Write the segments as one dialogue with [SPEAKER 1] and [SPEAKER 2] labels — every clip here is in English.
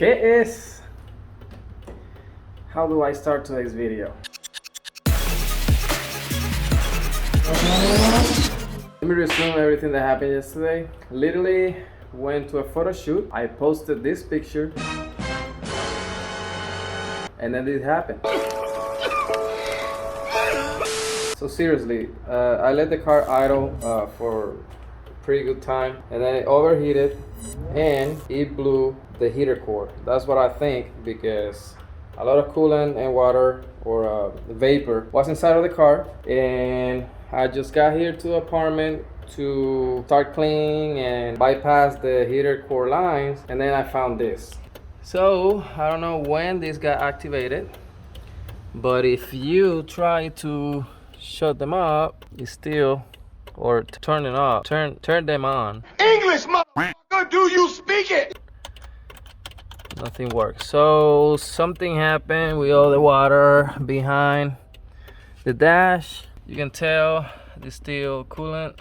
[SPEAKER 1] ¿Qué es? How do I start today's video? Let me resume everything that happened yesterday. Literally went to a photo shoot. I posted this picture and then it happened. So seriously, I let the car idle for a pretty good time, and then it overheated and it blew the heater core. That's what I think, because a lot of coolant and water or vapor was inside of the car, and I just got here to the apartment to start cleaning and bypass the heater core lines, and then I found this. So I don't know when this got activated, but if you try to shut them up, it's still, or turn it off, turn them on.
[SPEAKER 2] English, motherfucker, do you speak it?
[SPEAKER 1] Nothing works. So something happened with all the water behind the dash. You can tell there's still coolant.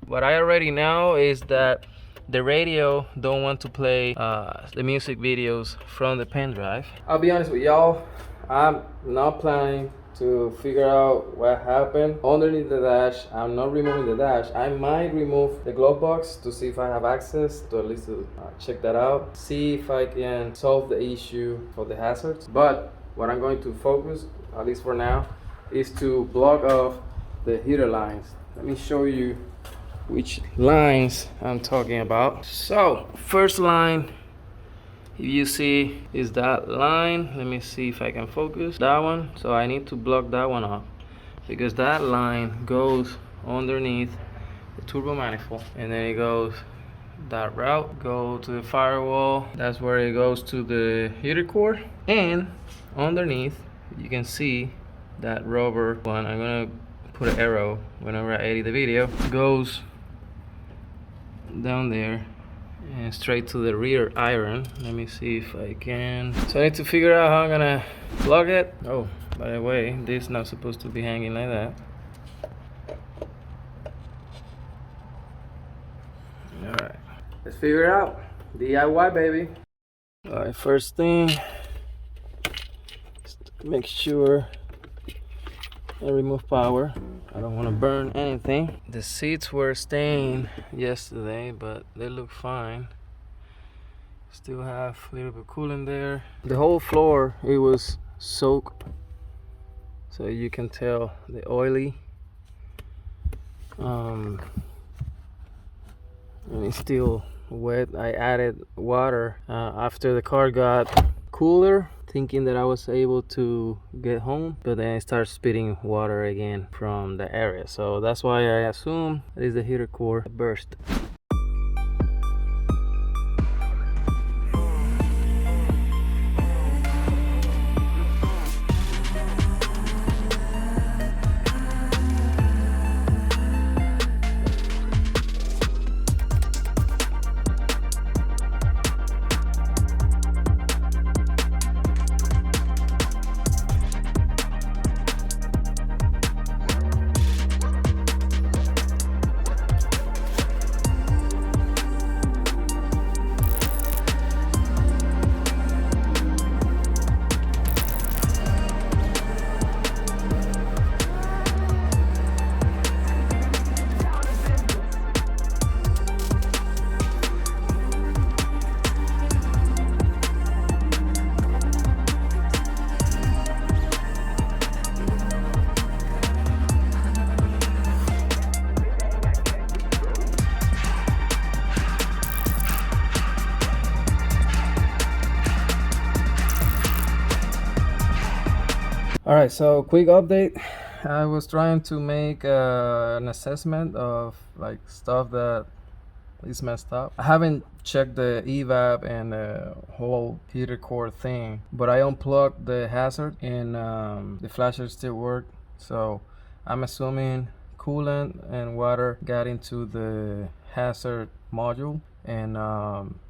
[SPEAKER 1] What I already know is that the radio don't want to play the music videos from the pen drive. I'll be honest with y'all, I'm not planning to figure out what happened underneath the dash. I'm not removing the dash. I might remove the glove box to see if I have access to at least check that out, see if I can solve the issue for the hazards. But what I'm going to focus, at least for now, is to block off the heater lines. Let me show you which lines I'm talking about. So first line, if you see, is that line. Let me see if I can focus that one. So I need to block that one off, because that line goes underneath the turbo manifold, and then it goes that route, go to the firewall. That's where it goes to the heater core, and underneath you can see that rubber one. I'm gonna put an arrow whenever I edit the video. Goes down there and straight to the rear iron. Let me see if I can. So I need to figure out how I'm gonna plug it. Oh, by the way, this is not supposed to be hanging like that. Alright, let's figure it out. DIY, baby. Alright, first thing, just make sure I remove power. I don't want to burn anything. The seats were stained yesterday, but they look fine. Still have a little bit of coolant there. The whole floor, it was soaked, so you can tell the oily. And it's still wet. I added water after the car got cooler, thinking that I was able to get home, but then I started spitting water again from the area. So that's why I assume it is the heater core burst. Alright, so quick update. I was trying to make an assessment of like stuff that is messed up. I haven't checked the evap and the whole heater core thing, but I unplugged the hazard and the flashers still work. So I'm assuming coolant and water got into the hazard module and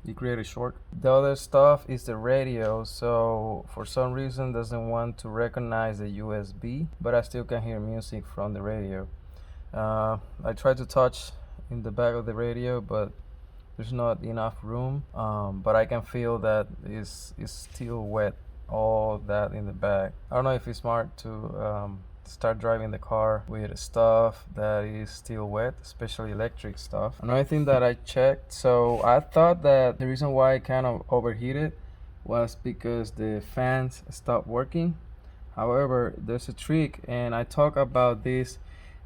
[SPEAKER 1] it created a short. The other stuff is the radio, so for some reason doesn't want to recognize the USB, but I still can hear music from the radio. I tried to touch in the back of the radio, but there's not enough room, but I can feel that it's still wet, all that in the back. I don't know if it's smart to start driving the car with stuff that is still wet, especially electric stuff. Another thing that I checked, so I thought that the reason why it kind of overheated was because the fans stopped working. However, there's a trick, and I talk about this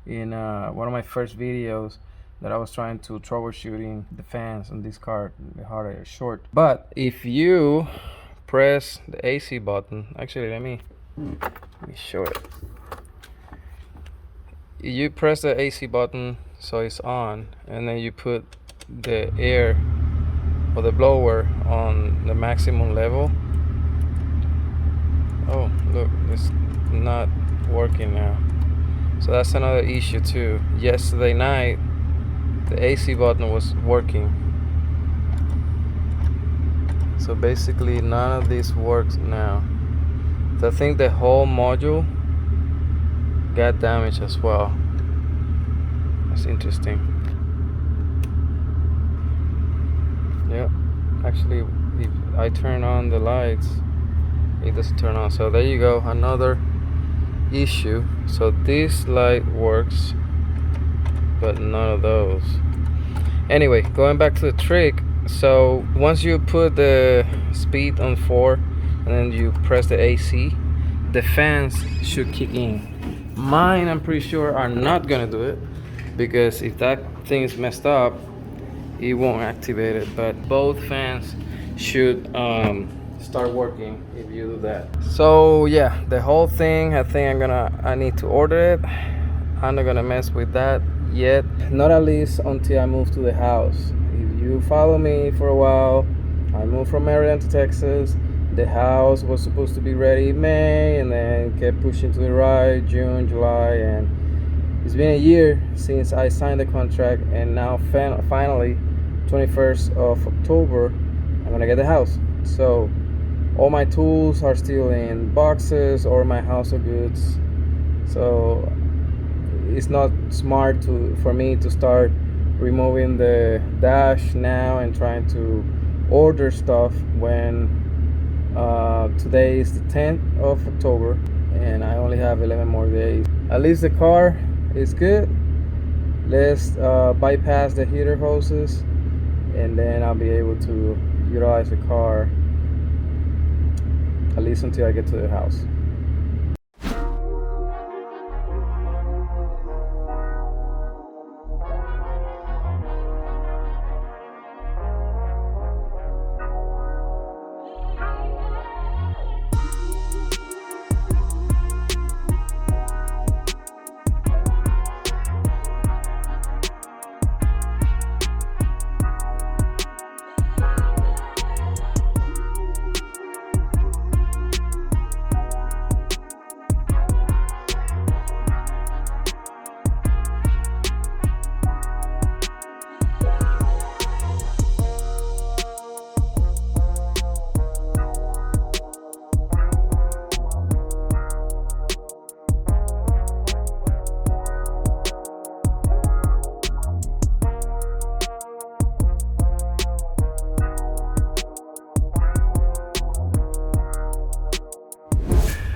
[SPEAKER 1] in one of my first videos that I was trying to troubleshooting the fans on this car, the hard air short. But if you press the AC button, actually let me show it. You press the AC button so it's on, and then you put the air or the blower on the maximum level. Oh look, it's not working now. So that's another issue too. Yesterday night the AC button was working, so basically none of this works now. So I think the whole module got damaged as well. That's interesting. Yeah, actually if I turn on the lights, it doesn't turn on. So there you go, another issue. So this light works, but none of those. Anyway, going back to the trick. So once you put the speed on 4 and then you press the AC, the fans should kick in. Mine, I'm pretty sure, are not gonna do it, because if that thing is messed up, it won't activate it. But both fans should start working if you do that. So yeah, the whole thing, I think I need to order it. I'm not gonna mess with that yet, not at least until I move to the house. If you follow me for a while, I moved from Maryland to Texas. The house was supposed to be ready in May, and then kept pushing to the right, June, July, and it's been a year since I signed the contract, and now finally 21st of October I'm gonna get the house. So all my tools are still in boxes or my household goods, so it's not smart for me to start removing the dash now and trying to order stuff when today is the 10th of October and I only have 11 more days. At least the car is good. Let's bypass the heater hoses, and then I'll be able to utilize the car at least until I get to the house.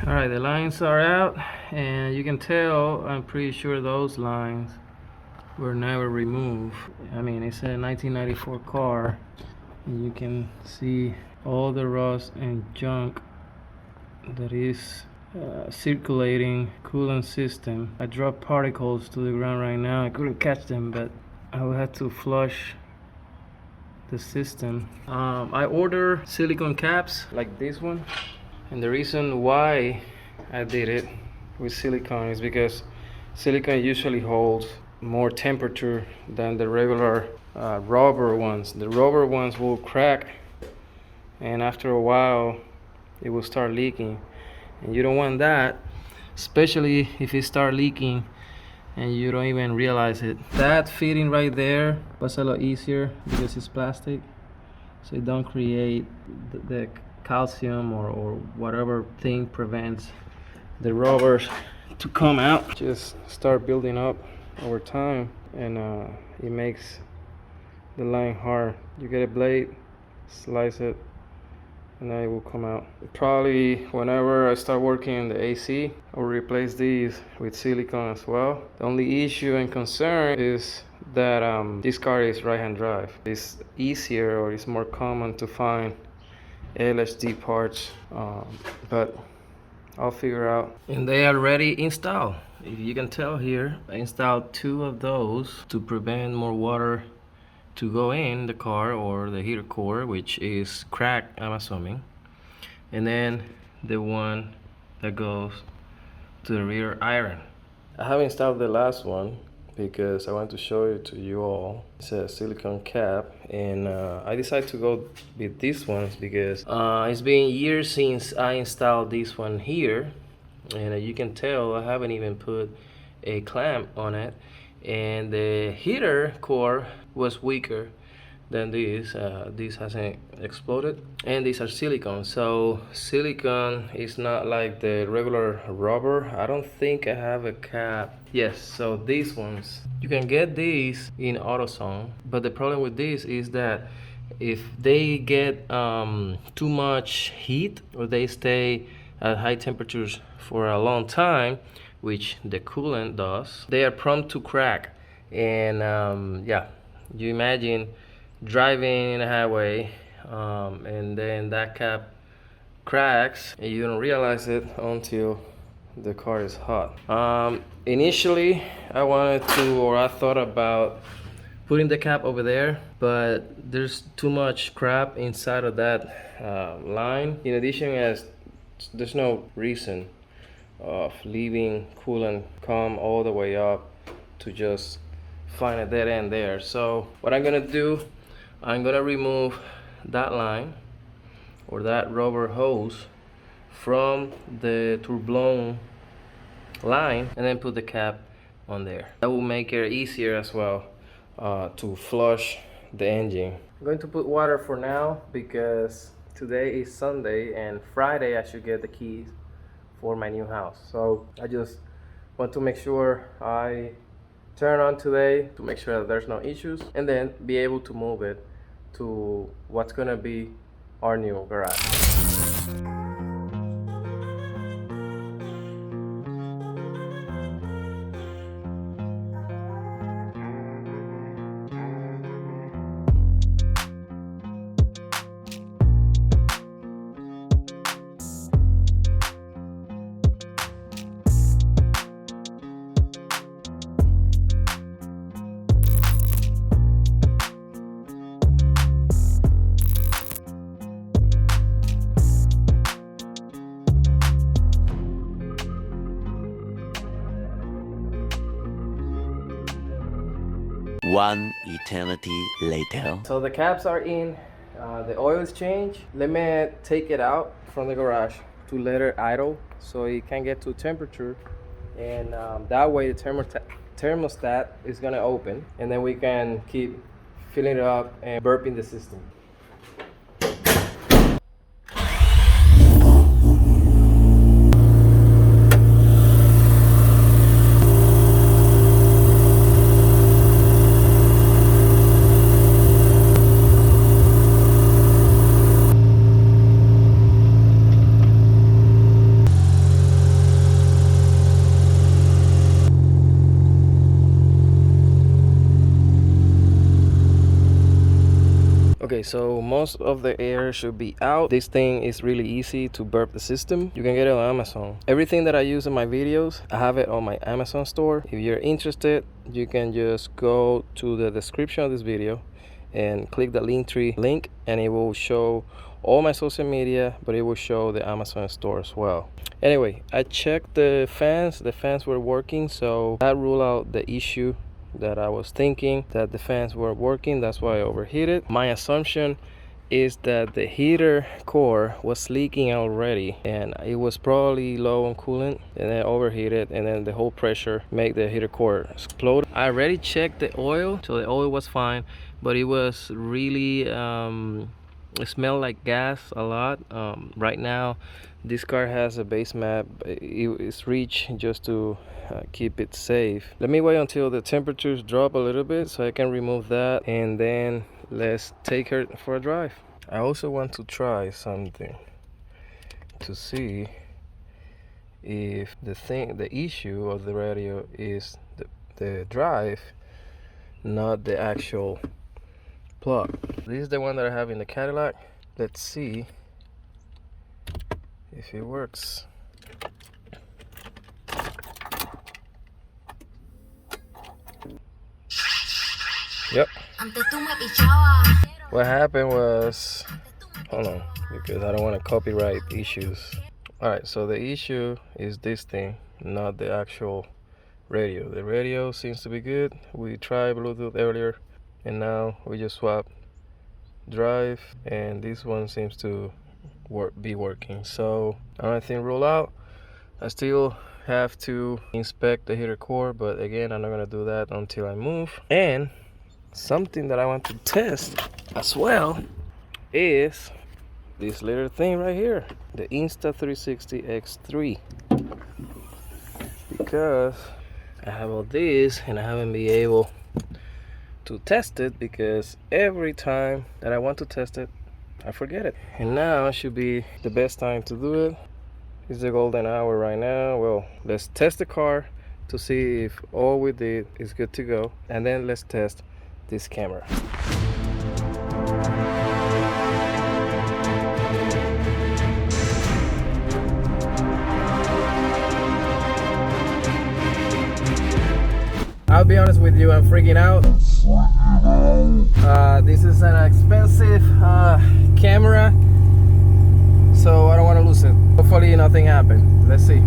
[SPEAKER 1] Alright, the lines are out, and you can tell, I'm pretty sure those lines were never removed. I mean, it's a 1994 car, and you can see all the rust and junk that is circulating coolant system. I dropped particles to the ground right now. I couldn't catch them, but I will have to flush the system. I order silicone caps like this one. And the reason why I did it with silicone is because silicone usually holds more temperature than the regular rubber ones. The rubber ones will crack, and after a while it will start leaking, and you don't want that, especially if it start leaking and you don't even realize it. That fitting right there was a lot easier because it's plastic, so it don't create the calcium or whatever thing prevents the rubbers to come out. Just start building up over time, and it makes the line hard. You get a blade, slice it, and then it will come out. Probably whenever I start working in the AC, I'll replace these with silicone as well. The only issue and concern is that this car is right-hand drive. It's easier, or it's more common to find LHD parts, but I'll figure out. And they are already installed. If you can tell here, I installed 2 of those to prevent more water to go in the car or the heater core, which is cracked, I'm assuming. And then the one that goes to the rear iron. I have installed the last one because I want to show it to you all. It's a silicone cap, and I decided to go with these ones because it's been years since I installed this one here, and you can tell I haven't even put a clamp on it, and the heater core was weaker than this. This hasn't exploded, and these are silicone. So silicone is not like the regular rubber. I don't think I have a cap. Yes, so these ones, you can get these in AutoZone, but the problem with this is that if they get too much heat, or they stay at high temperatures for a long time, which the coolant does, they are prone to crack. And yeah, you imagine driving in a highway and then that cap cracks and you don't realize it until the car is hot. Initially I thought about putting the cap over there, but there's too much crap inside of that line. In addition, as there's no reason of leaving coolant come all the way up to just find a dead end there. So what I'm gonna do, I'm gonna remove that line or that rubber hose from the turbine line and then put the cap on there. That will make it easier as well to flush the engine. I'm going to put water for now because today is Sunday and Friday I should get the keys for my new house. So I just want to make sure I turn on today to make sure that there's no issues, and then be able to move it to what's gonna be our new garage.
[SPEAKER 3] One eternity later.
[SPEAKER 1] So the caps are in, the oil is changed. Let me take it out from the garage to let it idle so it can get to temperature, and that way the thermostat is gonna open, and then we can keep filling it up and burping the system. Okay, so most of the air should be out. This thing is really easy to burp the system. You can get it on Amazon. Everything that I use in my videos, I have it on my Amazon store. If you're interested, you can just go to the description of this video and click the Linktree link, and it will show all my social media, but it will show the Amazon store as well. Anyway, I checked the fans were working, so that ruled out the issue that I was thinking, that the fans weren't working. That's why I overheated. My assumption is that the heater core was leaking already, and it was probably low on coolant and then overheated, and then the whole pressure made the heater core explode. I already checked the oil, so the oil was fine, but it was really It smells like gas a lot. Right now this car has a base map. It's reach just to keep it safe. Let me wait until the temperatures drop a little bit so I can remove that, and then let's take her for a drive. I also want to try something to see if the issue of the radio is the drive, not the actual plug. This is the one that I have in the Cadillac. Let's see if it works. Yep. What happened was, hold on, because I don't want to copyright issues. Alright, so the issue is this thing, not the actual radio. The radio seems to be good. We tried Bluetooth earlier, and now we just swap drive, and this one seems to be working. So I think rule out. I still have to inspect the heater core, but again, I'm not gonna do that until I move. And something that I want to test as well is this little thing right here, the Insta360 X3, because I have all this and I haven't been able to test it, because every time that I want to test it I forget it. And now should be the best time to do it. It's the golden hour right now. Well, let's test the car to see if all we did is good to go, and then let's test this camera. I'll be honest with you, I'm freaking out. This is an expensive camera, so I don't want to lose it. Hopefully nothing happened. Let's see.